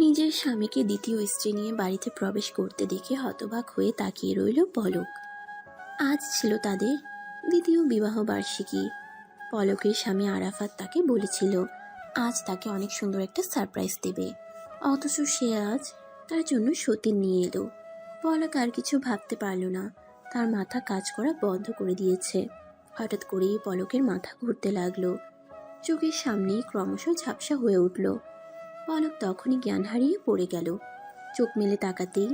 নিজের স্বামীকে দ্বিতীয় স্ত্রী নিয়ে বাড়িতে প্রবেশ করতে দেখে হতবাক হয়ে তাকিয়ে রইল পলক। আজ ছিল তাদের দ্বিতীয় বিবাহ বার্ষিকী। পলকের স্বামী আরাফাত তাকে বলেছিল আজ তাকে অনেক সুন্দর একটা সারপ্রাইজ দেবে, অথচ সে আজ তার জন্য সতীন নিয়ে এলো। পলক আর কিছু ভাবতে পারল না, তার মাথা কাজ করা বন্ধ করে দিয়েছে। হঠাৎ করেই পলকের মাথা ঘুরতে লাগলো, চোখের সামনেই ক্রমশ ঝাপসা হয়ে উঠল। পলক তখনই জ্ঞান হারিয়ে পড়ে গেল। চোখ মেলে তাকাতেই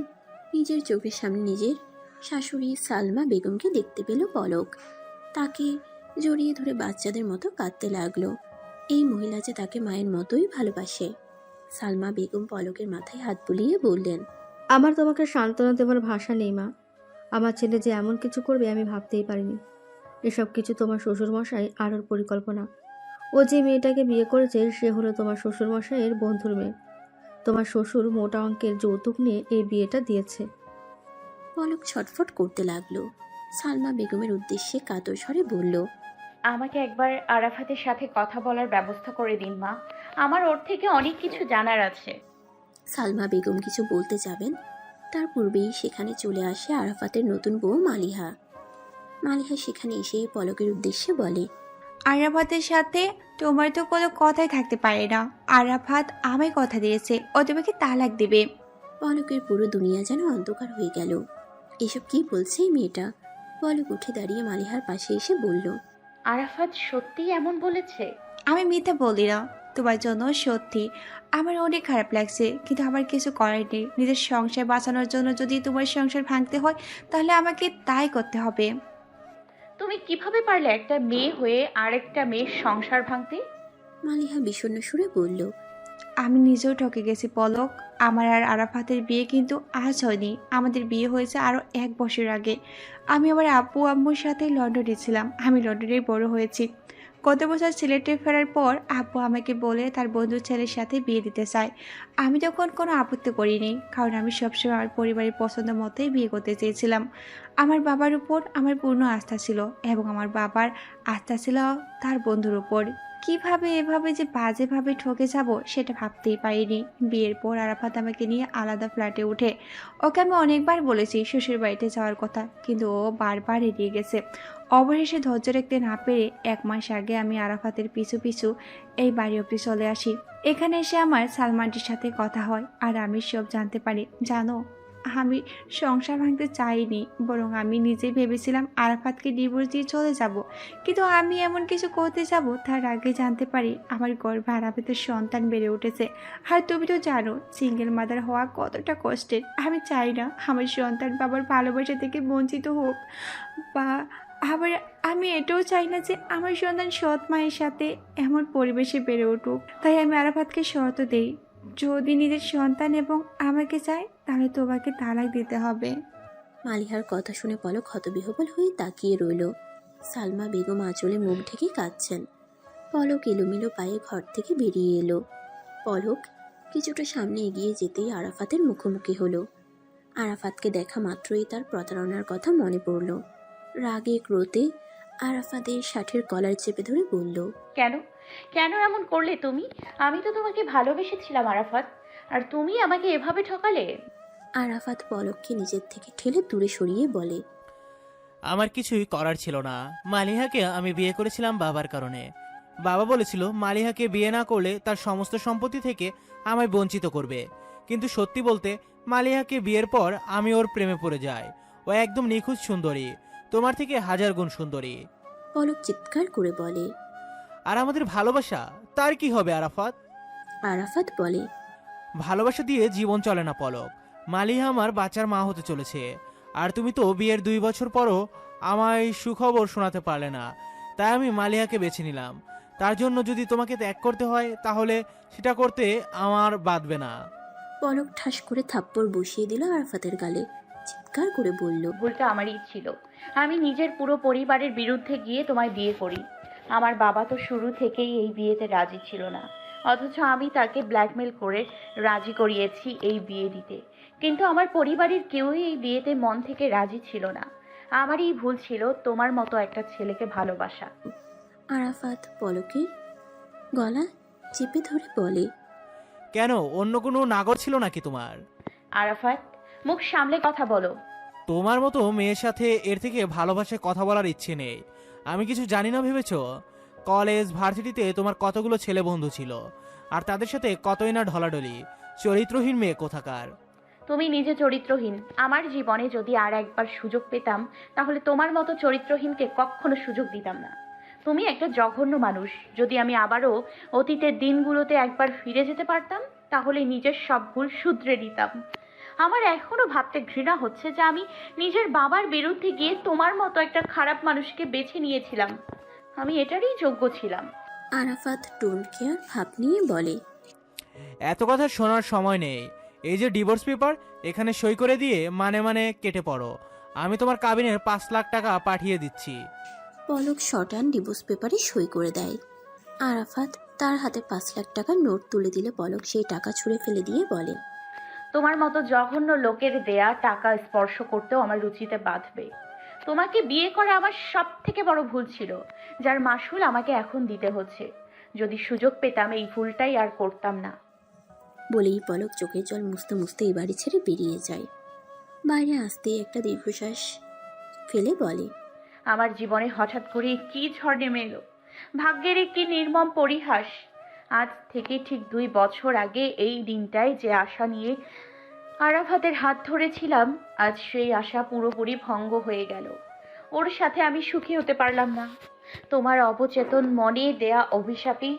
নিজের চোখের সামনে নিজের শাশুড়ি সালমা বেগমকে দেখতে পেল পলক। তাকে জড়িয়ে ধরে বাচ্চাদের মতো কাঁদতে লাগলো। এই মহিলা যে তাকে মায়ের মতোই ভালোবাসে। সালমা বেগম পলকের মাথায় হাত বুলিয়ে বললেন, আমার তোমাকে সান্ত্বনা দেবার ভাষা নেই মা। আমার ছেলে যে এমন কিছু করবে আমি ভাবতেই পারিনি। এসব কিছু তোমার শ্বশুরমশাই আর ওর পরিকল্পনা। ও যে মেয়েটাকে বিয়ে করেছে সে হলো তোমার শ্বশুরমশাইয়ের বন্ধুর মেয়ে। তোমার শ্বশুর মোটা অঙ্কের যৌতুক নিয়ে এই বিয়েটা দিয়েছে। পলক ছটফট করতে লাগলো। সালমা বেগমের উদ্দেশ্যে কাতর স্বরে বলল, আমাকে একবার আরাফাতের সাথে কথা বলার ব্যবস্থা করে দিন মা। আমার ওর থেকে অনেক কিছু জানার আছে। সালমা বেগম কিছু বলতে যাবেন, তার পূর্বেই সেখানে চলে আসে আরাফাতের নতুন বউ মালিহা। মালিহা সেখানে এসেই পলকের উদ্দেশ্যে বলে, আরাফাতের সাথে তোমার তো কোনো কথাই থাকতে পারে না। আরাফাত আমায় কথা দিয়েছে ও তোমাকে তালাক দেবে। পলকের পুরো দুনিয়া যেন অন্ধকার হয়ে গেল। এসব কি বলছে এই মেয়েটা? পলক উঠে দাঁড়িয়ে মালিহার পাশে এসে বলল, আরাফাত সত্যিই এমন বলেছে? আমি মিথ্যা বলি না, তোমার জন্য সত্যি আমার অনেক খারাপ লাগছে, কিন্তু আমার কিছু করার নেই। নিজের সংসার বাঁচানোর জন্য যদি তোমার সংসার ভাঙতে হয় তাহলে আমাকে তাই করতে হবে। তুমি কিভাবে পারলে একটা মেয়ে হয়ে আরেকটা মেয়ের সংসার ভাঙতে? মালিহা বিষণ্ণ সুরে বলল, আমি নিজেও ঠকে গেছি পলক। আমার আর আরাফাতের বিয়ে কিন্তু আজ হয়নি, আমাদের বিয়ে হয়েছে আরও 1 বছর আগে। আমি আমার আব্বু আম্মুর সাথে লন্ডনে ছিলাম। আমি লন্ডনেই বড় হয়েছি। গত বছর সিলেটে ফেরার পর আব্বু আমাকে বলে তার বন্ধুর ছেলের সাথে বিয়ে দিতে চায়। আমি তখন কোনো আপত্তি করিনি, কারণ আমি সবসময় আমার পরিবারের পছন্দ মতোই বিয়ে করতে চেয়েছিলাম। আমার বাবার উপর আমার পূর্ণ আস্থা ছিল এবং আমার বাবার আস্থা ছিল তার বন্ধুর উপর। কিভাবে এভাবে যে বাজেভাবে ঠকে যাব সেটা ভাবতেই পারিনি। বিয়ের পর আরাফাত আমাকে নিয়ে আলাদা ফ্ল্যাটে উঠে। ওকে আমি অনেকবার বলেছি শ্বশুর বাড়িতে যাওয়ার কথা, কিন্তু ও বারবার এড়িয়ে গেছে। অবশেষে ধৈর্য রাখতে না পেরে 1 মাস আগে আমি আরাফাতের পিছু পিছু এই বাড়ি অবধি চলে আসি। এখানে এসে আমার সালমানটির সাথে কথা হয় আর আমি সব জানতে পারি। জানো, আমি সংসার ভাঙতে চাইনি, বরং আমি নিজে ভেবেছিলাম আরাফাতকে ডিভোর্স দিয়ে চলে যাব। কিন্তু আমি এমন কিছু করতে যাব তার আগে জানতে পারি আমার গর্ভে আরাফাতের সন্তান বেড়ে উঠেছে। আর তুমি তো জানো সিঙ্গেল মাদার হওয়া কতটা কষ্টের। আমি চাই না আমার সন্তান বাবার ভালোবাসা থেকে বঞ্চিত হোক, বা আবার আমি এটাও চাই না যে আমার সন্তান সৎ মায়ের সাথে এমন পরিবেশে বেড়ে উঠুক। তাই আমি আরাফাতকে শর্ত দেই, যদি নিজের সন্তান এবং আমাকে চায় তাহলে তোমাকে তালাক দিতে হবে। মালিহার কথা শুনে পলক হতবিহ্বল হয়ে তাকিয়ে রইল। সালমা বেগম আঁচলে মুখ ঢেকে কাঁদছেন। পলক এলোমেলো পায়ে ঘর থেকে বেরিয়ে এলো। পলক কিছুটা সামনে এগিয়ে যেতেই আরাফাতের মুখোমুখি হলো। আরাফাতকে দেখা মাত্রই তার প্রতারণার কথা মনে পড়ল। রাগে ক্রোধে আরাফাতের শার্টের কলার চেপে ধরে বলল, কেন কেন এমন করলে তুমি? আমি তো তোমাকে ভালোবেসেছিলাম আরাফাত, আর তুমি আমাকে এভাবে ঠকালে। আরাফাত পলককে নিজের থেকে ঠেলে দূরে সরিয়ে বলে, আমার কিছুই করার ছিল না। মালিহাকে আমি বিয়ে করেছিলাম বাবার কারণে। বাবা বলেছিল মালিহাকে বিয়ে না করলে তার সমস্ত সম্পত্তি থেকে আমায় বঞ্চিত করবে। কিন্তু সত্যি বলতে মালিহাকে বিয়ের পর আমি ওর প্রেমে পড়ে যাই। ও একদম নিখুঁত সুন্দরী, তোমার থেকে 1000 গুণ সুন্দরী। পলক চিৎকার করে বলে। আর আমাদের ভালোবাসা, তার কি হবে আরাফাত? আরাফাত বলে, ভালোবাসা দিয়ে জীবন চলে না পলক। মালিহা আমার বাচ্চার মা হতে চলেছে, আর তুমি তো বিয়ের 2 বছর পরও আমায় সুখবর শোনাতে পারলে না। তাই আমি মালিহাকে বেছে নিলাম। তার জন্য যদি তোমাকে ত্যাগ করতে হয় তাহলে সেটা করতে আমার বাধবে না। পলক ঠাস করে থাপ্পড় বসিয়ে দিল আরাফাতের গালে। চিৎকার করে বলল, ভুলটা আমারই ছিল। আমি নিজের পুরো পরিবারের বিরুদ্ধে গিয়ে তোমায় বিয়ে করি। আমার বাবা তো শুরু থেকেই এই বিয়েতে রাজি ছিল না, অথচ আমি তাকে ব্ল্যাকমেল করে রাজি করিয়েছি এই বিয়ে দিতে। কিন্তু আমার পরিবারের কেউই এই বিয়েতে মন থেকে রাজি ছিল না। আমারই ভুল ছিল তোমার মতো একটা ছেলেকে ভালোবাসা। আরাফাত পলকের গলা চেপে ধরে বলে, কেন, অন্য কোনো নাগর ছিল নাকি তোমার? আরাফাত, মুখ সামলে কথা বলো। তোমার মতো মেয়ের সাথে এর থেকে ভালোবাসায় কথা বলার ইচ্ছে নেই। আমি কিছু জানি না ভেবেছ? কলেজ ভার্সিটিতে তোমার কতগুলো ছেলে বন্ধু ছিল, আর তাদের সাথে কতই না ঢলাঢলি। চরিত্রহীন মেয়ে কোথাকার। তুমি নিজে চরিত্রহীন। আমার জীবনে যদি আর একবার সুযোগ পেতাম, তাহলে তোমার মতো চরিত্রহীনকে কখনো সুযোগ দিতাম না। তুমি একটা জঘন্য মানুষ। যদি আমি আবারও অতীতের দিনগুলোতে একবার ফিরে যেতে পারতাম, তাহলে নিজের সব ভুল শুধরে নিতাম। আমার এখনো ভাবতে ঘৃণা হচ্ছে যে আমি নিজের বাবার বিরুদ্ধে গিয়ে তোমার মতো একটা খারাপ মানুষকে বেছে নিয়েছিলাম। আমি এটারই যোগ্য ছিলাম। আরাফাত ডোন্ট কেয়ার ভাব নিয়ে বলে। এত কথা শোনার সময় নেই। এই যে ডিভোর্স পেপার, এখানে সই করে দিয়ে মানে কেটে পড়ো। আমি তোমার কাবিনের 5 লাখ টাকা পাঠিয়ে দিচ্ছি। পলক শটান ডিভোর্স পেপারে সই করে দেয়। আরাফাত তার হাতে 5 লাখ টাকার নোট তুলে দিলে পলক সেই টাকা ছুঁড়ে ফেলে দিয়ে বলে, তোমার মতো জঘন্য লোকের দেয়া টাকা স্পর্শ করতেও আমার রুচিতে বাঁধবে। তোমাকে বিয়ে করা আমার সব থেকে বড় ভুল ছিল, যার মাসুল আমাকে এখন দিতে হচ্ছে। যদি সুযোগ পেতাম এই ভুলটাই আর করতাম না। বলেই পলক চোখের জল মুছতে মুছতে এই বাড়ি ছেড়ে বেরিয়ে যায়। বাইরে আসতেই একটা দীর্ঘশ্বাস ফেলে বলে, আমার জীবনে হঠাৎ করে কি ঝড় নেমে এলো। ভাগ্যের কি নির্মম পরিহাস। আজ থেকে ঠিক 2 বছর আগে এই দিনটায় যে আশা নিয়ে আরাফাতের হাত ধরেছিলাম, আজ সেই আশা পুরোপুরি ভঙ্গ হয়ে গেল। ওর সাথে আমি সুখী হতে পারলাম না। তোমার অবচেতন মনে দেয়া অভিশাপই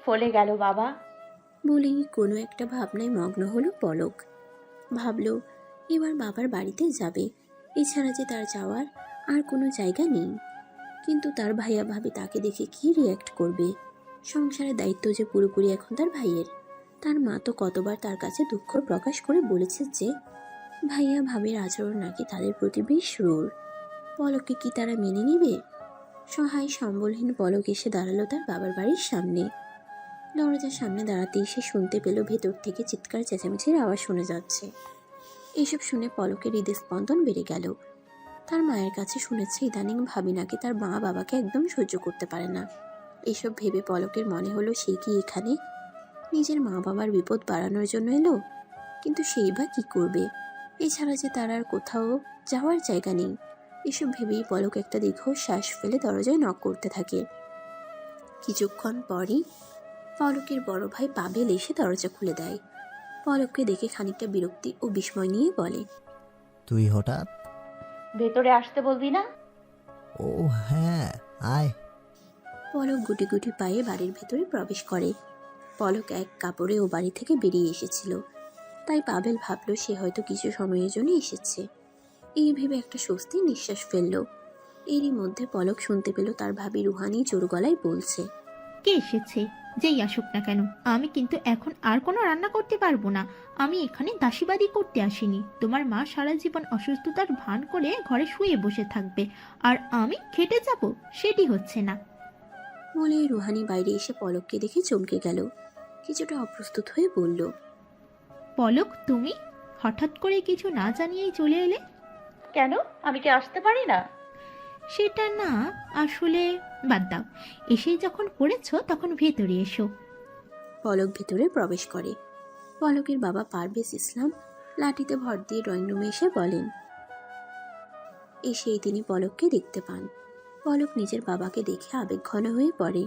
ফলে গেল বাবা। বলেই কোনো একটা ভাবনায় মগ্ন হলো পলক। ভাবলো এবার বাবার বাড়িতে যাবে, এছাড়া যে তার যাওয়ার আর কোনো জায়গা নেই। কিন্তু তার ভাইয়া ভাবি তাকে দেখে কি রিয়্যাক্ট করবে? সংসারের দায়িত্ব যে পুরোপুরি এখন তার ভাইয়ের। তার মা তো কতবার তার কাছে দুঃখ প্রকাশ করে বলেছে যে ভাইয়া ভাবির আচরণ নাকি তাদের প্রতি বেশ রূঢ়। পলককে কি তারা মেনে নিবে? সহায় সম্বলহীন পলক এসে দাঁড়ালো তার বাবার বাড়ির সামনে। দরজার সামনে দাঁড়াতেই সে শুনতে পেল ভেতর থেকে চিৎকার চেঁচামেচির আওয়াজ শোনা যাচ্ছে। এসব শুনে পলকের হৃদস্পন্দন বেড়ে গেল। তার মায়ের কাছে শুনেছে ইদানিং ভাবি নাকি তার মা বাবাকে একদম সহ্য করতে পারে না। এসব ভেবে পলকের মনে হলো সে কি এখানে নিজের মা বাবার বিপদ বাড়ানোর জন্য এলো? কিন্তু সেই বা কি করবে? এছাড়া যে তার আর কোথাও যাওয়ার জায়গা নেই। এসব ভেবেই পলক একটা দীর্ঘশ্বাস ফেলে দরজায় নক করতে থাকে। কিছুক্ষণ পরই পলকের বড় ভাই পাবেল এসে দরজা খুলে দেয়। পলককে দেখে খানিকটা বিরক্তি ও বিস্ময় নিয়ে বলে, তুই হঠাৎ? ভেতরে আসতে বলবি না? ও হ্যাঁ, আয়। পলক গুটি গুটি পায়ে বাড়ির ভেতরে প্রবেশ করে। পলক এক কাপড়ে ও বাড়ি থেকে বেরিয়ে এসেছিল, তাই পাবেল ভাবলো সে হয়তো কিছু সময়ের জন্য এসেছে। এই ভেবে একটা স্বস্তির নিঃশ্বাস ফেলল। এরই মধ্যে পলক শুনতে পেল তার ভাবি রুহানি জোর গলায় বলছে, কে এসেছে? যেই আসুক না কেন, আমি কিন্তু এখন আর কোনো রান্না করতে পারবো না। আমি এখানে দাসীবাদী করতে আসিনি। তোমার মা সারা জীবন অসুস্থতার ভান করে ঘরে শুয়ে বসে থাকবে, আর আমি খেটে যাব, সেটি হচ্ছে না। বলে রুহানি বাইরে এসে পলককে দেখে চমকে গেল। কিছুটা অপ্রস্তুত হয়ে বলল, পলক, তুমি হঠাৎ করে কিছু না জানিয়েই চলে এলে? কেন, আমি কি আসতে পারি না? সেটা না, আসলে বাদ দাও। এসেই যখন পড়েছো তখন ভেতরে এসো। পলক ভেতরে প্রবেশ করে। পলকের বাবা পারভেজ ইসলাম লাঠিতে ভর দিয়ে ড্রয়িং রুমে এসে বলেন। এসেই তিনি পলককে দেখতে পান। পলক নিজের বাবাকে দেখে আবেগঘন হয়ে পড়ে।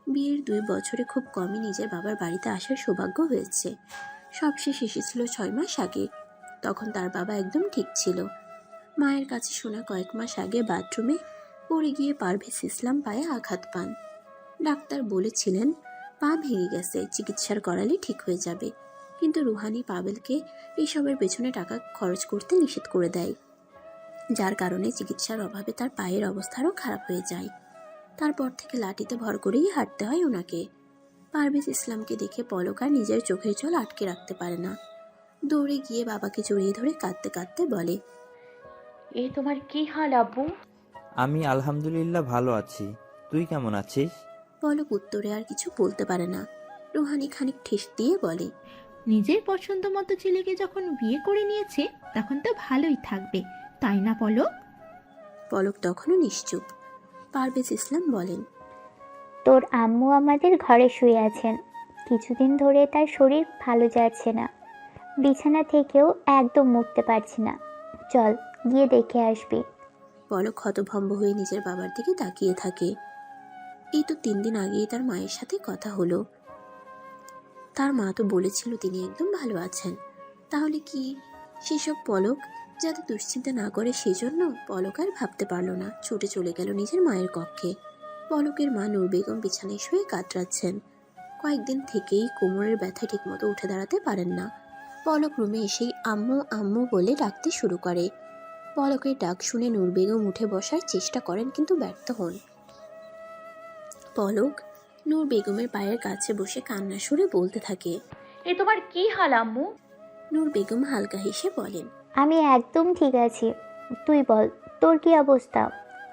বিয়ের 2 বছরে খুব কমই নিজের বাবার বাড়িতে আসার সৌভাগ্য হয়েছে। সবশেষ এসেছিল 6 মাস আগে। তখন তার বাবা একদম ঠিক ছিল। মায়ের কাছে শোনা কয়েক মাস আগে বাথরুমে পড়ে গিয়ে পারভেজ ইসলাম পায়ে আঘাত পান। ডাক্তার বলেছিলেন পা ভেঙে গেছে, চিকিৎসার করালে ঠিক হয়ে যাবে। কিন্তু রুহানি পাবেলকে এইসবের পেছনে টাকা খরচ করতে নিষেধ করে দেয়, যার কারণে চিকিৎসার অভাবে তার পায়ের অবস্থা আরও খারাপ হয়ে যায়। তারপর থেকে লাঠিতে ভর করেই হাঁটতে হয় ওনাকে। পারভেজ ইসলামকে দেখে পলক আর নিজের চোখের জল আটকে রাখতে পারে না। দৌড়ে গিয়ে বাবাকে জড়িয়ে ধরে কাঁদতে কাঁদতে বলে, এই তোমার কি হাল আব্বু? আমি আলহামদুলিল্লাহ ভালো আছি। তুই কেমন আছিস? পলক উত্তরে আর কিছু বলতে পারে না। রুহানি খানিক ঠেস দিয়ে বলে, নিজের পছন্দ মতো ছেলেকে যখন বিয়ে করে নিয়েছে তখন তো ভালোই থাকবে, তাই না পলক? পলক তখনও নিশ্চুপ। পারভেজ ইসলাম বলেন, তোর আম্মু আমাদের ঘরে শুয়ে আছেন, কিছুদিন ধরে তার শরীর ভালো যাচ্ছে না, বিছানা থেকেও একদম উঠতে পারছে না। চল গিয়ে দেখে আসবি। পলক হতভম্ব হয়ে নিজের বাবার দিকে তাকিয়ে থাকে। এই তো 3 দিন আগেই তার মায়ের সাথে কথা হলো। তার মা তো বলেছিল তিনি একদম ভালো আছেন। তাহলে কি সেসব পলক যাতে দুশ্চিন্তা না করে সেজন্য? পলক আর ভাবতে পারল না, ছুটে চলে গেল নিজের মায়ের কক্ষে। পলকের মা নূর বেগম বিছানায় শুয়ে কাতরাচ্ছেন। কয়েকদিন থেকেই কোমরের ব্যথায় ঠিকমতো উঠে দাঁড়াতে পারেন না। পলক রুমে এসেই আম্মু আম্মু বলে ডাকতে শুরু করে। পলকের ডাক শুনে নূর বেগম উঠে বসার চেষ্টা করেন কিন্তু ব্যর্থ হন। পলক নূর বেগমের পায়ের কাছে বসে কান্না সুরে বলতে থাকে। এ তোমার কি হাল আম্মু? নূর বেগম হালকা হেসে বলেন, আমি একদম ঠিক আছি। তুই বল, তোর কি অবস্থা?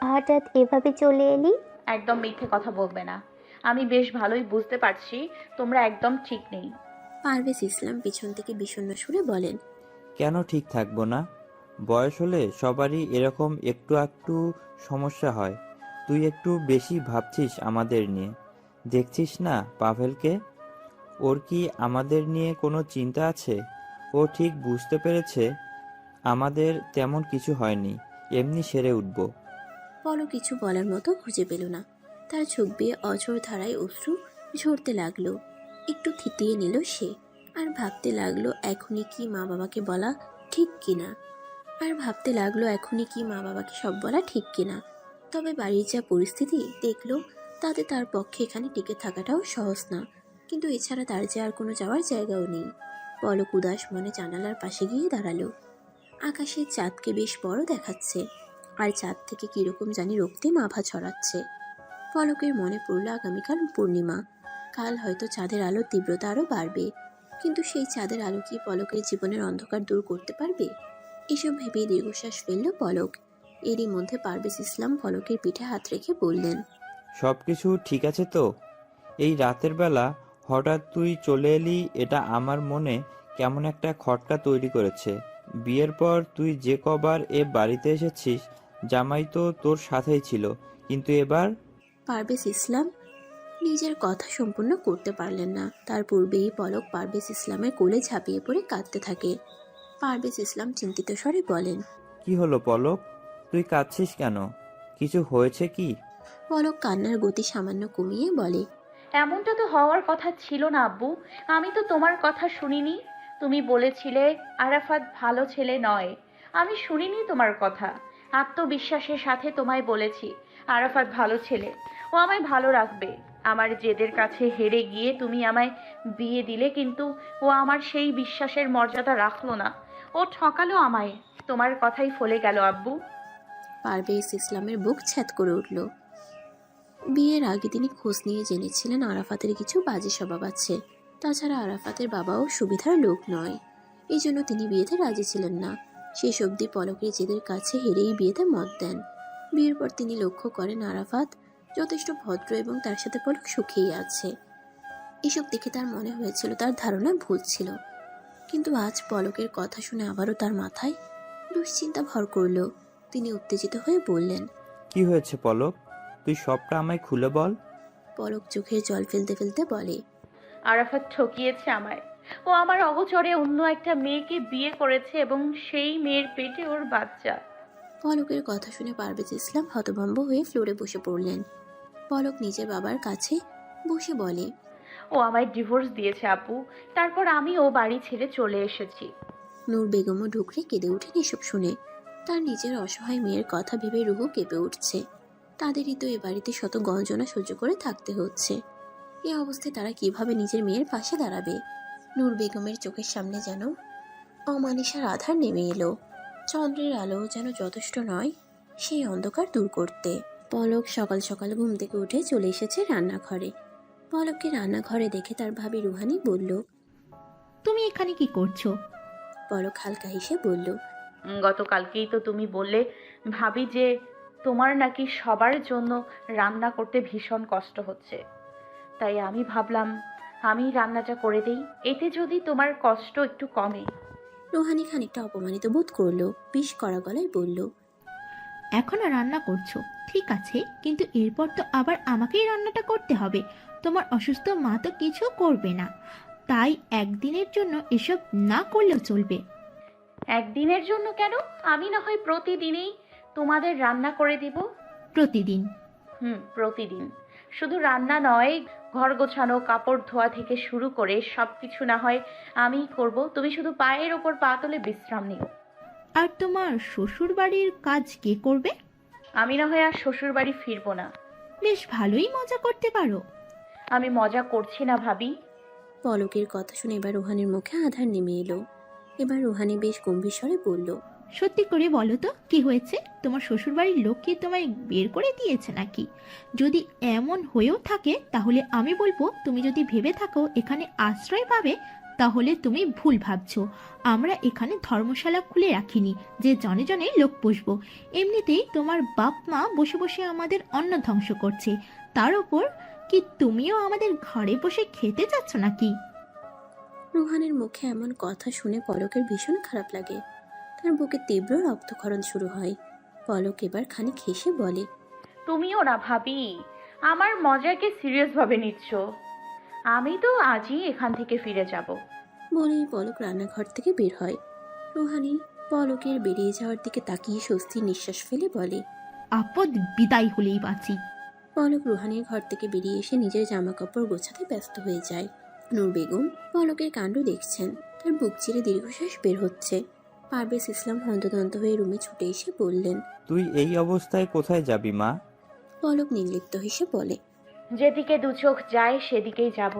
হঠাৎ এভাবে চলে এলি? একদম মিথ্যে কথা বলবে না। আমি বেশ ভালোই বুঝতে পারছি তোমরা একদম ঠিক নেই। পারভেজ ইসলাম পিছন থেকে বিষণ্ণ সুরে বলেন, কেন ঠিক থাকবো না? বয়স হলে সবারই এরকম একটু একটু সমস্যা হয়। তুই একটু বেশি ভাবছিস আমাদের নিয়ে। দেখছিস না পাভেলকে? ওর কি আমাদের নিয়ে কোনো চিন্তা আছে? ও ঠিক বুঝতে পেরেছে আমাদের তেমন কিছু হয়নি, এমনি সেরে উঠব। পলক কিছু বলার মতো খুঁজে পেল না। তার চোখ বেয়ে অঝোর ধারায় অশ্রু ঝরতে লাগলো। একটু থিতিয়ে নিল সে, আর ভাবতে লাগলো এখনই কি মা বাবাকে বলা ঠিক কিনা। সব বলা ঠিক কিনা। তবে বাড়ির যা পরিস্থিতি দেখলো, তাতে তার পক্ষে এখানে টিকে থাকাটাও সহজ না। কিন্তু এছাড়া তার যে আর কোনো যাওয়ার জায়গাও নেই। পলক উদাস মনে জানালার পাশে গিয়ে দাঁড়ালো। আকাশের চাঁদকে বেশ বড় দেখাচ্ছে, আর চাঁদ থেকে কিরকম জানি রক্তিম আভা ছড়াচ্ছে। পলকের মনে পড়ল আগামীকাল পূর্ণিমা। কাল হয়তো চাঁদের আলোর তীব্রতা আরও বাড়বে, কিন্তু সেই চাঁদের আলো কি পলকের জীবনের অন্ধকার দূর করতে পারবে? এসব ভেবেই দীর্ঘশ্বাস ফেলল পলক। এরই মধ্যে পারভেজ ইসলাম পলকের পিঠে হাত রেখে বললেন, সব কিছু ঠিক আছে তো? এই রাতের বেলা হঠাৎ তুই চলে এলি, এটা আমার মনে কেমন একটা খটকা তৈরি করেছে। বিয়ের পর তুই যে কবার এ বাড়িতে এসেছিস, জামাই তো তোর সাথেই ছিল, কিন্তু এবার? পারভেজ ইসলাম নিজের কথা সম্পূর্ণ করতে পারলেন না। তার পূর্বেই পলক পারভেজ ইসলামের কোলে ঝাঁপিয়ে পড়ে কাঁদতে থাকে। পারভেজ ইসলাম চিন্তিত স্বরে বলেন, কি হলো পলক? তুই কাঁদছিস কেন? কিছু হয়েছে কি? পলক কান্নার গতি সামান্য কমিয়ে বলে, এমনটা তো হওয়ার কথা ছিল না আব্বু। আমি তো তোমার কথা শুনিনি। তুমি বলেছিলে আরাফাত ভালো ছেলে নয়। আমি শুনিনি তোমার কথা। আত্মবিশ্বাসের সাথে তোমায় বলেছি আরাফাত ভালো ছেলে, ও আমায় ভালো রাখবে। আমার জেদের কাছে হেরে গিয়ে তুমি আমায় বিয়ে দিলে, কিন্তু ও আমার সেই বিশ্বাসের মর্যাদা রাখলো না। ও ঠকালো আমায়। তোমার কথাই ফলে গেল আব্বু। পারভেজ ইসলামের বুক ছ্যাদ করে উঠল। বিয়ের আগে তিনি খোঁজ নিয়ে জেনেছিলেন আরাফাতের কিছু বাজে স্বভাব আছে। তাছাড়া আরাফাতের বাবাও সুবিধার লোক নয়, এই জন্য তিনি বিয়েতে রাজি ছিলেন না। শেষ অবধি পলকের জেদের কাছে হেরেই বিয়েতে মত দেন। বিয়ের পর তিনি লক্ষ্য করেন আরাফাত যথেষ্ট ভদ্র এবং তার সাথে পলক সুখেই আছে। এসব দেখে তার মনে হয়েছিল তার ধারণা ভুল ছিল। কিন্তু আজ পলকের কথা শুনে আবারও তার মাথায় দুশ্চিন্তা ভর করল। তিনি উত্তেজিত হয়ে বললেন, কি হয়েছে পলক? তুই সবটা আমায় খুলে বল। পলক চোখের জল ফেলতে ফেলতে বলে, আরাফাত ঠকিয়েছে আমায়। ও আমার অগোচরে অন্য একটা মেয়েকে বিয়ে করেছে এবং সেই মেয়ের পেটে ওর বাচ্চা। পলকের কথা শুনে পারভেজ ইসলাম হতভম্ব হয়ে ফ্লোরে বসে পড়লেন। পলক নিজের বাবার কাছে বসে বলে, ও আমায় ডিভোর্স দিয়েছে আপু। তারপর আমি ও বাড়ি ছেড়ে চলে এসেছি। নূর বেগমও ঢুকরে কেঁদে ওঠেন এসব শুনে। তার নিজের অসহায় মেয়ের কথা ভেবে রুহু কেঁপে উঠছে। তাদেরই তো এ বাড়িতে শত গঞ্জনা সহ্য করে থাকতে হচ্ছে। এ অবস্থায় তারা কিভাবে নিজের মেয়ের পাশে দাঁড়াবে? নূর বেগমের চোখের সামনে যেন অমানিসার আধার নেমে এলো। চন্দ্রের আলো যেন যথেষ্ট নয় সেই অন্ধকার দূর করতে। পলক সকাল সকাল ঘুম থেকে উঠে চলে এসেছে রান্নাঘরে। পলককে রান্নাঘরে দেখে তার ভাবি রুহানি বলল, তুমি এখানে কি করছো? পলক হালকা হেসে বলল, গতকালকেই তো তুমি বললে ভাবি যে তোমার নাকি সবার জন্য রান্না করতে ভীষণ কষ্ট হচ্ছে। তাই আমি ভাবলাম আমি রান্নাটা করে দেই, এতে যদি তোমার কষ্ট একটু কমে। রুহানি খানিকটা অপমানিত বোধ করলো। বিষ করা গলায় বলল, এখনো রান্না করছো ঠিক আছে, কিন্তু এরপর তো আবার আমাকেই রান্নাটা করতে হবে। তোমার অসুস্থ মা তো কিছু করবে না, তাই একদিনের জন্য এসব না করলেও চলবে। একদিনের জন্য কেন? আমি না হয় প্রতিদিনই তোমাদের রান্না করে দিব। প্রতিদিন? প্রতিদিন। শুধু রান্না নয়, ঘর গোছানো, কাপড় ধোয়া থেকে শুরু করে সব কিছু না হয় আমিই করব। তুমি শুধু পায়ের ওপর পা তুলে বিশ্রাম নিও। আর তোমার শ্বশুর বাড়ির কাজ কে করবে? আমি না হয় আর শ্বশুর বাড়ি ফিরবো না। বেশ ভালোই মজা করতে পারো। আমি মজা করছি না ভাবি। পলকের কথা শুনে এবার রুহানের মুখে আধার নেমে এলো। এবার রুহানি বেশ গম্ভীর স্বরে বলল, সত্যি করে বলো তো, কি হয়েছে? তোমার শ্বশুরবাড়ির লোক কি তোমায় বের করে দিয়েছে নাকি? যদি এমন হয়েও থাকে তাহলে আমি বলবো, তুমি যদি ভেবে থাকো এখানে আশ্রয় পাবে, তাহলে তুমি ভুল ভাবছো। আমরা এখানে ধর্মশালা খুলে রাখিনি যে জনে জনে লোক পুষবো। এমনিতেই তোমার বাপ মা বসে বসে আমাদের অন্ন ধ্বংস করছে, তার উপর কি তুমিও আমাদের ঘরে বসে খেতে যাচ্ছ নাকি? রুহানের মুখে এমন কথা শুনে পলকের ভীষণ খারাপ লাগে। তার বুকে তীব্র রক্তক্ষরণ শুরু হয়। পলক এবার খানিক হেসে বলে, তুমিও না ভাবি আমার মজাকে সিরিয়াস ভাবে নিচ্ছ। আমি তো আজই এখান থেকে ফিরে যাব। বলেই পলক রান্নাঘর থেকে বের হয়। রুহানি পলকের বেরিয়ে যাওয়ার দিকে তাকিয়ে স্বস্তির নিঃশ্বাস ফেলে বলে, আপদ বিদায় হলেই বাঁচি। পলক রুহানির ঘর থেকে বেরিয়ে এসে নিজের জামা কাপড় গোছাতে ব্যস্ত হয়ে যায়। নূর বেগম পলকের কাণ্ড দেখছেন। তার বুক চিরে দীর্ঘশ্বাস বের হচ্ছে। পারভেজ ইসলাম হন্তদন্ত হয়ে রুমে ছুটে এসে বললেন, তুই এই অবস্থায় কোথায় যাবি মা? পলক নির্লিপ্ত হেসে বলে, যেদিকে দু চোখ যায় সেদিকেই যাব।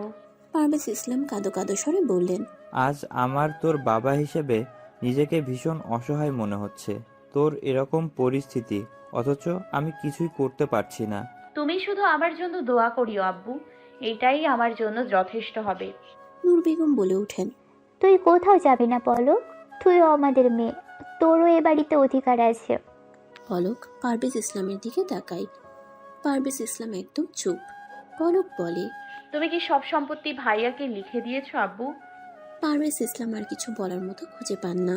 পারভেজ ইসলাম কাঁদো কাঁদো স্বরে বললেন, আজ আমার তোর বাবা হিসেবে নিজেকে ভীষণ অসহায় মনে হচ্ছে। তোর এরকম পরিস্থিতি, অথচ আমি কিছুই করতে পারছি না। তুমি শুধু আমার জন্য দোয়া করিও আব্বু, এটাই আমার জন্য যথেষ্ট হবে। নূর বেগম বলে ওঠেন, তুই কোথাও যাবি না পলক, তুইও আমাদের মেয়ে, তোরও এ বাড়িতে অধিকার আছে। পলক পারভেজ ইসলামের দিকে তাকায়। পারভেজ ইসলাম একদম চুপ। পলক বলে, তুমি কি সব সম্পত্তি ভাইয়াকে লিখে দিয়েছো আব্বু? পারভেজ ইসলাম আর কিছু বলার মতো খুঁজে পান না।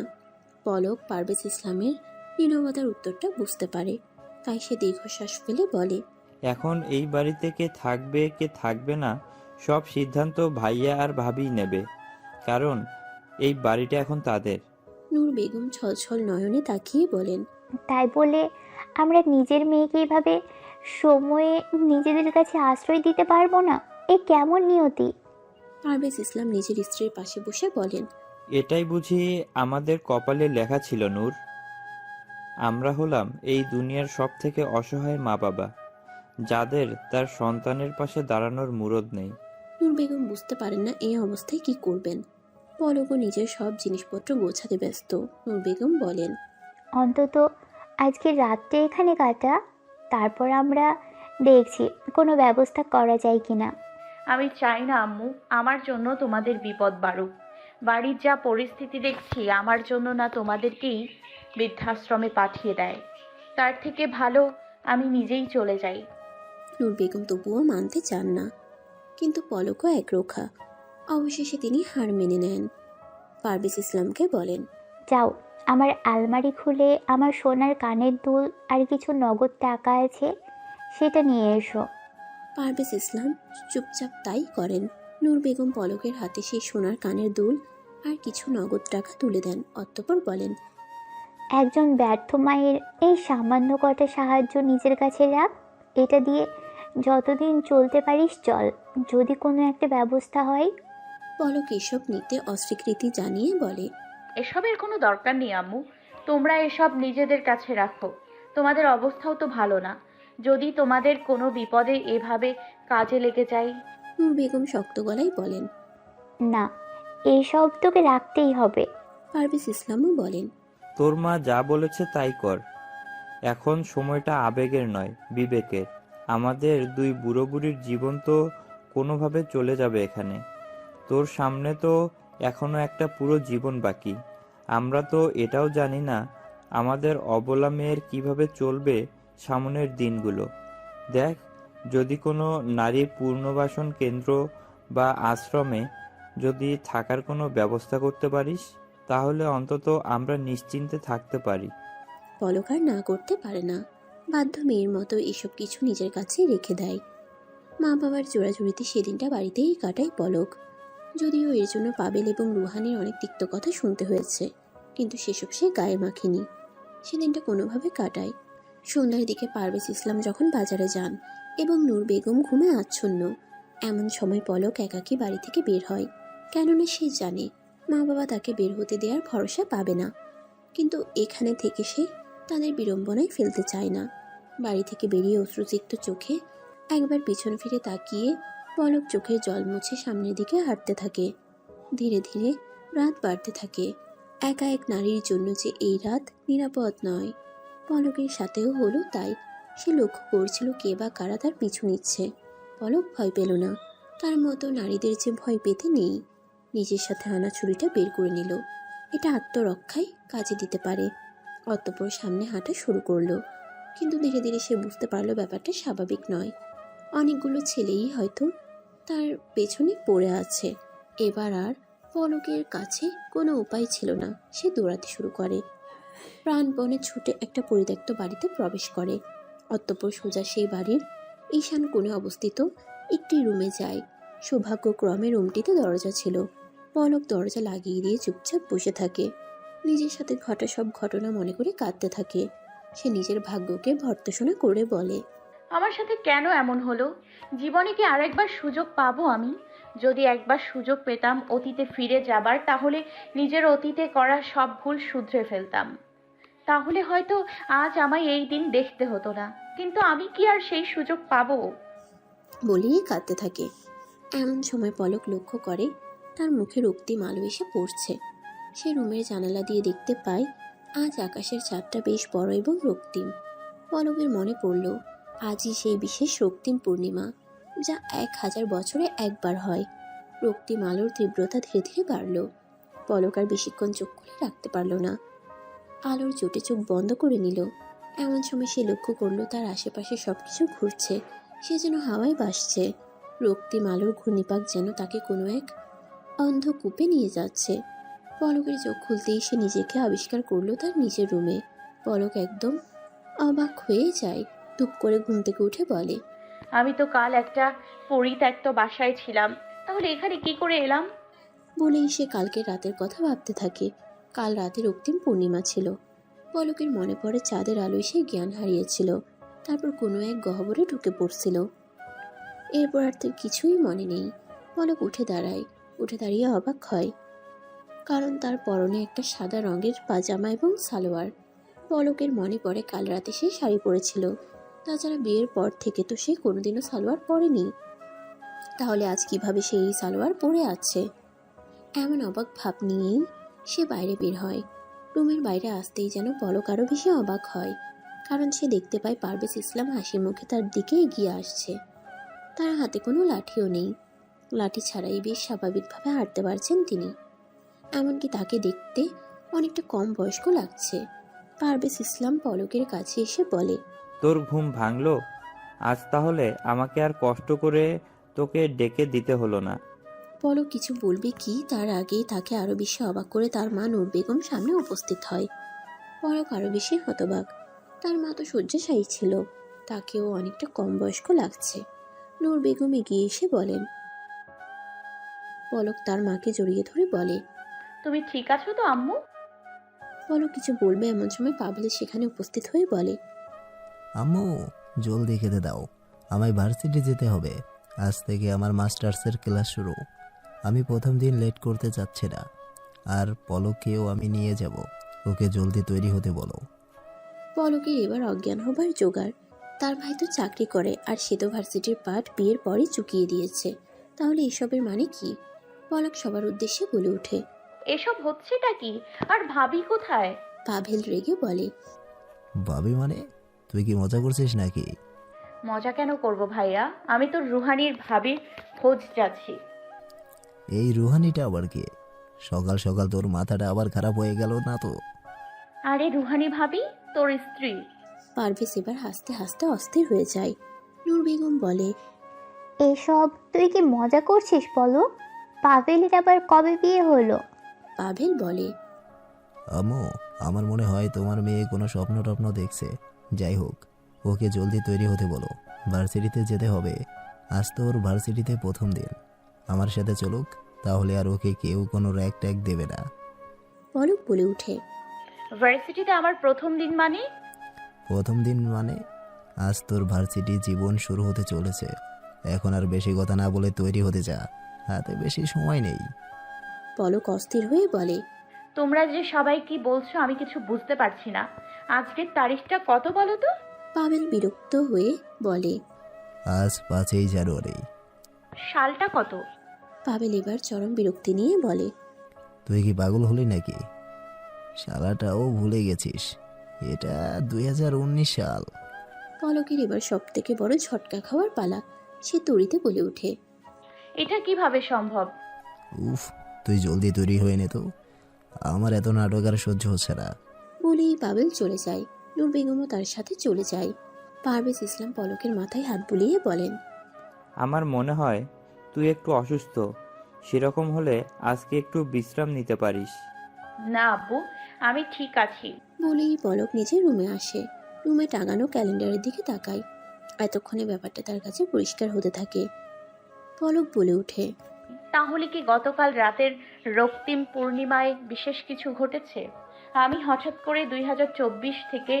পলক পারভেজ ইসলামের নীরবতার উত্তরটা বুঝতে পারে। তাই সে দীর্ঘশ্বাস ফেলে বলে, এখন এই বাড়িতে কে থাকবে কে থাকবে না সব সিদ্ধান্ত ভাইয়া আর ভাবিই নেবে, কারণ এই বাড়িটা এখন তাদের। নূর বেগম ছলছল নয়নে তাকিয়ে বলেন, তাই বলে আমরা নিজের মেয়েকে এইভাবে সময়ে নিজেদের কাছে আশ্রয় দিতে পারবো না? এ কেমন নিয়তি? পারভেজ ইসলাম নিজের স্ত্রীর পাশে বসে বলেন, এটাই বুঝি আমাদের কপালে লেখা ছিল নূর। আমরা হলাম এই দুনিয়ার সব থেকে অসহায় মা বাবা, যাদের তার সন্তানের পাশে দাঁড়ানোর মুরদ নেই। নূর বেগম বুঝতে পারেন না এই অবস্থায় কি করবেন। পলকও নিজের সব জিনিসপত্র গোছাতে ব্যস্ত। নূর বেগম বলেন, অন্তত আজকে রাতটা এখানে কাটা, তারপর আমরা দেখছি কোনো ব্যবস্থা করা যায় কিনা। আমি চাই না আম্মু আমার জন্য তোমাদের বিপদ বাড়ুক। বাড়ির যা পরিস্থিতি দেখছি, আমার জন্য না তোমাদেরকেই বৃদ্ধাশ্রমে পাঠিয়ে দেয়। তার থেকে ভালো আমি নিজেই চলে যাই। নূর বেগম তবুও মানতে চান না, কিন্তু পলকও একরোখা। অবশেষে তিনি হার মেনে নেন। পারভেজ ইসলামকে বলেন, যাও, আমার আলমারি খুলে আমার সোনার কানের দুল আর কিছু নগদ টাকা আছে, সেটা নিয়ে এসো। পারভেজ ইসলাম চুপচাপ তাই করেন। নূর বেগম পলকের হাতে সেই সোনার কানের দুল আর কিছু নগদ টাকা তুলে দেন। অতঃপর বলেন, একজন ব্যর্থ মায়ের এই সামান্য কটা সাহায্য নিজের কাছে রাখ। এটা দিয়ে যতদিন চলতে পারিস চল, যদি কোনো একটা ব্যবস্থা হয়। পলক এসব নিতে অস্বীকৃতি জানিয়ে বলে, এসবের কোনো দরকার নেই আম্মু, তোমরা এসব নিজেদের কাছে রাখো। তোমাদের অবস্থাও তো ভালো না, যদি তোমাদের কোনো বিপদে এভাবে কাজে লেগে যায়। নূর বেগম শক্ত গলায় বলেন, না, এইসব তোকে রাখতেই হবে। পারভেজ ইসলামও বলেন, তোর মা যা বলেছে তাই কর। এখন সময়টা আবেগের নয়, বিবেকের। আমাদের দুই বুড়ো বুড়ির জীবন তো কোনোভাবে চলে যাবে এখানে। তোর সামনে তো এখনো একটা পুরো জীবন বাকি। আমরা তো এটাও জানি না আমাদের অবলা মেয়ের কিভাবে চলবে সামনের দিনগুলো। দেখ, যদি কোনো নারী পুনর্বাসন কেন্দ্র বা আশ্রমে যদি থাকার কোনো ব্যবস্থা করতে পারিস, তাহলে অন্তত আমরা নিশ্চিন্তে থাকতে পারি। পলক আর না করতে পারে না। বাধ্য মেয়ের মতো এসব কিছু নিজের কাছে রেখে দেয়। মা বাবার জোড়াজুড়িতে সেদিনটা বাড়িতেই কাটায় পলক। যদিও এর জন্য পাবেল এবং রুহানের অনেক তিক্ত কথা শুনতে হয়েছে, কিন্তু সেসব সে গায়ে মাখেনি। সেদিনটা কোনোভাবে কাটায়। সন্ধ্যার দিকে পারভেজ ইসলাম যখন বাজারে যান এবং নূর বেগম ঘুমে আচ্ছন্ন, এমন সময় পলক একাকী বাড়ি থেকে বের হয়। কেননা সে জানে মা বাবা তাকে বের হতে দেওয়ার ভরসা পাবে না। কিন্তু এখানে থেকে সে তাদের বিড়ম্বনায় ফেলতে চায় না। বাড়ি থেকে বেরিয়ে অশ্রুসিক্ত চোখে একবার পিছন ফিরে তাকিয়ে পলক চোখের জল মুছে সামনের দিকে হাঁটতে থাকে। ধীরে ধীরে রাত বাড়তে থাকে। একা এক নারীর জন্য যে এই রাত নিরাপদ নয়, পলকের সাথেও হলো তাই। সে লক্ষ্য করছিল কে বা কারা তার পিছু নিচ্ছে। পলক ভয় পেল না। তার মতো নারীদের যে ভয় পেতে নেই। নিজের সাথে আনা ছুরিটা বের করে নিল। এটা আত্মরক্ষায় কাজে দিতে পারে। অতঃপর সামনে হাঁটা শুরু করলো। কিন্তু ধীরে ধীরে সে বুঝতে পারলো ব্যাপারটা স্বাভাবিক নয়। অনেকগুলো ছেলেই হয়তো তার পেছনে পড়ে আছে। এবার আর পলকের কাছে কোনো উপায় ছিল না। সে দৌড়াতে শুরু করে। প্রাণপণে ছুটে একটা পরিত্যক্ত বাড়িতে প্রবেশ করে। অতঃপর সোজা সেই বাড়ির ঈশান কোণে অবস্থিত একটি রুমে যায়। সৌভাগ্যক্রমে রুমটিতে দরজা ছিল। পলক দরজা লাগিয়ে দিয়ে চুপচাপ বসে থাকে। নিজের সাথে ঘটা সব ঘটনা মনে করে কাঁদতে থাকে। সে নিজের ভাগ্যকে ভর্ৎসনা করে বলে, আমার সাথে কেন এমন হলো? জীবনে কি আরেকবার সুযোগ পাবো আমি? যদি একবার সুযোগ পেতাম অতীতে ফিরে যাবার, তাহলে নিজের অতীতে করা সব ভুল শুধরে ফেলতাম। তাহলে হয়তো আজ আমায় এই দিন দেখতে হতো না। কিন্তু আমি কি আর সেই সুযোগ পাবো? বলেই কাঁদতে থাকে। এমন সময় পলক লক্ষ্য করে তার মুখে রক্তিম আলো এসে পড়ছে। সে রুমের জানালা দিয়ে দেখতে পায় আজ আকাশের চাঁদটা বেশ বড় এবং রক্তিম। পলকের মনে পড়ল আজই সেই বিশেষ রক্তিম পূর্ণিমা, যা 1000 বছরে একবার হয়। রক্তিম আলোর তীব্রতা ধীরে ধীরে বাড়ল। পলক আর বেশিক্ষণ চোখ খুলে রাখতে পারল না। আলোর চোটে চোখ বন্ধ করে নিল। এমন সময় সে লক্ষ্য করলো তার আশেপাশে সবকিছু ঘুরছে। সে যেন হাওয়ায় ভাসছে। রক্তিম আলোর ঘূর্ণিপাক যেন তাকে কোনো এক অন্ধকূপে নিয়ে যাচ্ছে। পলকের চোখ খুলতেই সে নিজেকে আবিষ্কার করলো তার নিজের রুমে। পলক একদম অবাক হয়ে যায়। টুপ করে ঘুম থেকে উঠে বলে, আমি তো কাল একটা পরিত্যক্ত বাসায় ছিলাম, তাহলে এখানে কি করে এলাম? বলেই সে কালকের রাতের কথা ভাবতে থাকে। কাল রাতে রক্তিম পূর্ণিমা ছিল। পলকের মনে পড়ে চাঁদের আলোয় সে জ্ঞান হারিয়েছিল, তারপর কোনো এক গহ্বরে ঢুকে পড়ছিল। এরপর আর তার কিছুই মনে নেই। পলক উঠে দাঁড়ায়। উঠে দাঁড়িয়ে অবাক হয়, কারণ তার পরনে একটা সাদা রঙের পাজামা এবং সালোয়ার। পলকের মনে পড়ে কাল রাতে সে শাড়ি পরেছিল। তাছাড়া বিয়ের পর থেকে তো সে কোনোদিনও সালোয়ার পরেনি। তাহলে আজ কিভাবে সে এই সালোয়ার পরে আছে? এমন অবাক ভাব নিয়েই সে বাইরে বের হয়। রুমের বাইরে আসতেই যেন পলক আরও বেশি অবাক হয়, কারণ সে দেখতে পায় পারভেজ ইসলাম হাসি মুখে তার দিকে এগিয়ে আসছে। তার হাতে কোনো লাঠিও নেই। লাঠি ছাড়াই বেশ স্বাভাবিকভাবে হাঁটতে পারছেন তিনি। এমনকি তাকে দেখতে অনেকটা কম বয়স্ক লাগছে। পারভেজ ইসলাম পলকের কাছে এসে বলে, তোর ঘুম ভাঙলো আজ? তাহলে আমাকে আর কষ্ট করে তোকে ডেকে দিতে হলো না। পলক কিছু বলবে কি তার আগেই তাকে আরো বেশি অবাক করে তার মা নূর বেগম সামনে উপস্থিত হয়। পলক আরো বেশি হতবাক। তার মা তো শয্যাশায়ী ছিল, তাকেও অনেকটা কম বয়স্ক লাগছে। নূর বেগম এগিয়ে এসে বলেন। পলক তার মাকে জড়িয়ে ধরে বলে, তুমি ঠিক আছো তো আম্মু? পলক কিছু বলবে এমন সময় পাভেল সেখানে উপস্থিত হয়ে বলে, আম্মু, জলদি খেতে দাও, আমায় ভার্সিটি যেতে হবে। আজ থেকে আমার মাস্টার্সের ক্লাস শুরু। আমি প্রথম দিন লেট করতে চাচ্ছি না। আর পলককেও আমি নিয়ে যাব। ওকে জলদি তৈরি হতে বলো। পলকের এবার অজ্ঞান হবার জোগাড়। তার ভাই তো চাকরি করে, আর সে তো ভার্সিটির পাঠ বিয়ের পরই চুকিয়ে দিয়েছে। তাহলে এসবের মানে কি? পলক সবার উদ্দেশ্যে বলে ওঠে, এসব হচ্ছেটা কি? আর ভাবি কোথায়? পাভেল রেগে বলে, ভাবি মানে? তুই কি মজা করছিস নাকি? মজা কেন করব ভাইয়া, আমি তো রুহানির ভাবির খোঁজ যাচ্ছি। এই রুহানিটা আবার কে? সকাল সকাল তোর মাথাটা আবার খারাপ হয়ে গেল না তো? আরে রুহানি ভাবি তোর স্ত্রী। পারভেজ এবার হাসতে হাসতে অস্থির হয়ে যায়। নূর বেগম বলে, এসব তুই কি মজা করছিস বলো? পাভেলের আবার কবে বিয়ে হলো? পাভেল বলে, আম্মু, আমার মনে হয় তোমার মেয়ে কোনো স্বপ্ন টপ্ন দেখছে। যাই হোক, ওকে জলদি তৈরি হতে বলো, ভার্সিটিতে যেতে হবে। আজ তো ওর ভার্সিটিতে প্রথম দিন, আমার সাথে চলুক, তাহলে আর ওকে কেউ কোনো র্যাক ট্যাগ দেবে না। পলক বলে ওঠে। ভার্সিটিতে আমার প্রথম দিন মানে? প্রথম দিন মানে আজ তোর ভার্সিটি জীবন শুরু হতে চলেছে। এখন আর বেশি কথা না বলে তৈরি হতে যা, হাতে বেশি সময় নেই। পলক অস্থির হয়ে বলে। তোমরা যে সবাই কি বলছো আমি কিছু বুঝতে পারছি না। আজকের তারিখটা কত বলো তো? পাবেল বিরক্ত হয়ে বলে। আজ 5ই জানুয়ারি। সালটা কত? পাবেল এবার চরম বিরক্তি নিয়ে বলে। তুই কি পাগল হলি নাকি? শালাটাও ভুলে গেছিস, এটা 2019 সাল। পলকের এবার সব থেকে বড় ঝটকা খাওয়ার পালা। সে তড়িতে বলে ওঠে। এটা কিভাবে সম্ভব? উফ, তুই জলদি তৈরি হয়ে নে তো, আমার এত নাটক আর সহ্য হচ্ছে না। বলেই পাবেল চলে যায়। নূর বেগমও তার সাথে চলে যায়। পারভেজ ইসলাম পলকের মাথায় হাত বুলিয়ে বলেন। আমার মনে হয় তুই একটু অসুস্থ, সেরকম হলে আজকে একটু বিশ্রাম নিতে পারিস। না আব্বু, আমি ঠিক আছি। বলেই পলক নিজের রুমে আসে। রুমে টাঙানো ক্যালেন্ডারের দিকে তাকায়। এতক্ষণে ব্যাপারটা তার কাছে পরিষ্কার হতে থাকে। পলক বলে ওঠে। তাহলে কি গতকাল রাতের রক্তিম পূর্ণিমায় বিশেষ কিছু ঘটেছে? আমি হঠাৎ করে 2024 থেকে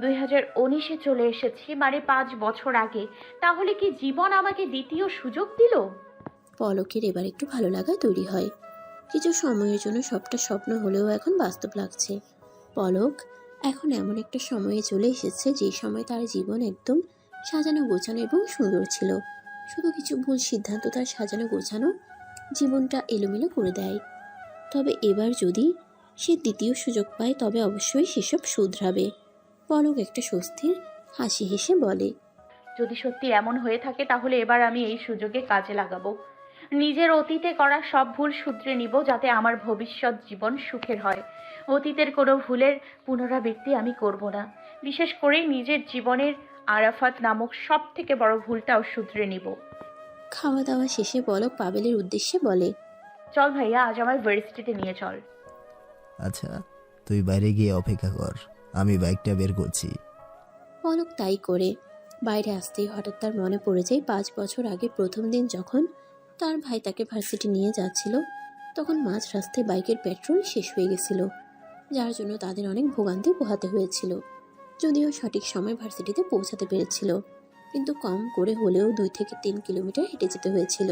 2019-এ চলে এসেছি, মানে 5 বছর আগে। তাহলে কি জীবন আমাকে দ্বিতীয় সুযোগ দিল? পলকের এবার একটু ভালো লাগা তৈরি হয়। কিছু সময়ের জন্য সবটা স্বপ্ন হলেও এখন বাস্তব লাগছে। পলক এখন এমন একটা সময়ে চলে এসেছে যে সময় তার জীবন একদম সাজানো গোছানো এবং সুন্দর ছিল। শুধু কিছু ভুল সিদ্ধান্ত তার সাজানো গোছানো জীবনটা এলোমেলো করে দেয়। তবে এবার যদি সে দ্বিতীয় সুযোগ পায় তবে অবশ্যই সেসব শুধরাবে। পলক একটা স্বস্তির হাসি হেসে বলে। যদি সত্যি এমন হয়ে থাকে তাহলে এবার আমি এই সুযোগে কাজে লাগাবো। নিজের অতীতে করা সব ভুল শুধরে নিব, যাতে আমার ভবিষ্যৎ জীবন সুখের হয়। অতীতের কোনো ভুলের পুনরাবৃত্তি আমি করব না। বিশেষ করে নিজের জীবনের আরাফাত নামক সব থেকে বড় ভুলটাও শুধরে নিব। খাওয়া দাওয়া শেষে পলক পাবেলের উদ্দেশ্যে বলে। চল ভাইয়া, আজ আমার ভার্সিটিতে নিয়ে চল। আচ্ছা, তুই বাইরে গিয়ে অপেক্ষা কর, আমি বাইকটা বের করছি। পলক তাই করে। বাইরে আসতেই হঠাৎ তার মনে পড়ে যায় 5 বছর আগে প্রথম দিন যখন তার ভাই তাকে ভার্সিটি নিয়ে যাচ্ছিল, তখন মাঝ রাস্তায় বাইকের পেট্রোল শেষ হয়ে গেছিল, যার জন্য তাদের অনেক ভোগান্তি পোহাতে হয়েছিল। যদিও সঠিক সময় ভার্সিটিতে পৌঁছাতে পেরেছিল, কিন্তু কম করে হলেও 2 থেকে 3 কিলোমিটার হেঁটে যেতে হয়েছিল।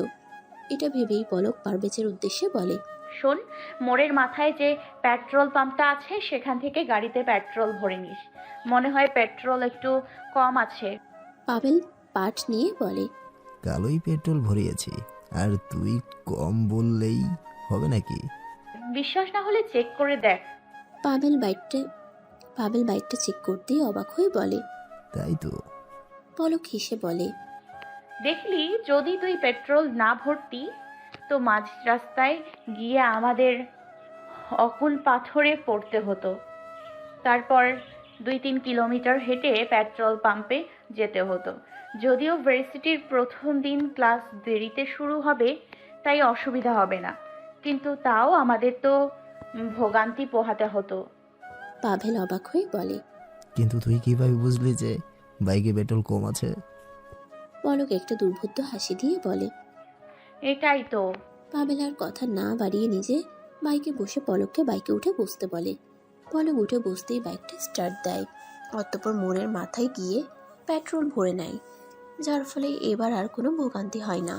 এটা ভেবেই পলক পারভেজের উদ্দেশ্যে বলে। শোন, মোড়ের মাথায় যে পেট্রোল পাম্পটা আছে সেখান থেকে গাড়িতে পেট্রোল ভরে নিস। মনে হয় পেট্রোল একটু কম আছে। পাবেল পাট নিয়ে বলে। কালোই পেট্রোল ভরিয়েছি, আর তুই কম বললেই হবে নাকি? বিশ্বাস না হলে চেক করে দেখ। পাবেল বাইকটা চেক করতেই অবাক হয়ে বলে। তাই তো। পলক হেসে বলে। দেখলি, যদি তুই পেট্রোল না ভরতি তো মাঝ রাস্তায় গিয়ে আমাদের অকুল পাথরে পড়তে হতো। তারপর 2-3 কিলোমিটার হেঁটে পেট্রোল পাম্পে যেতে হতো। যদিও ভার্সিটির প্রথম দিন ক্লাস দেরিতে শুরু হবে, তাই অসুবিধা হবে না, কিন্তু তাও আমাদের তো ভোগান্তি পোহাতে হতো। পাভেল অবাক হয়ে বলে। কিন্তু তুই কিভাবে বুঝলি যে বাইকে পেট্রোল কম আছে? পলক একটা দুর্বোধ্য হাসি দিয়ে বলে। এটাই তো। পাবেল আর কথা না বাড়িয়ে নিজে বাইকে বসে পলককে বাইকে উঠে বসতে বলে। পলক উঠে বসতেই বাইকটা স্টার্ট দেয়। অতঃপর মোড়ের মাথায় গিয়ে পেট্রোল ভরে নেয়, যার ফলে এবার আর কোনো ভোগান্তি হয় না।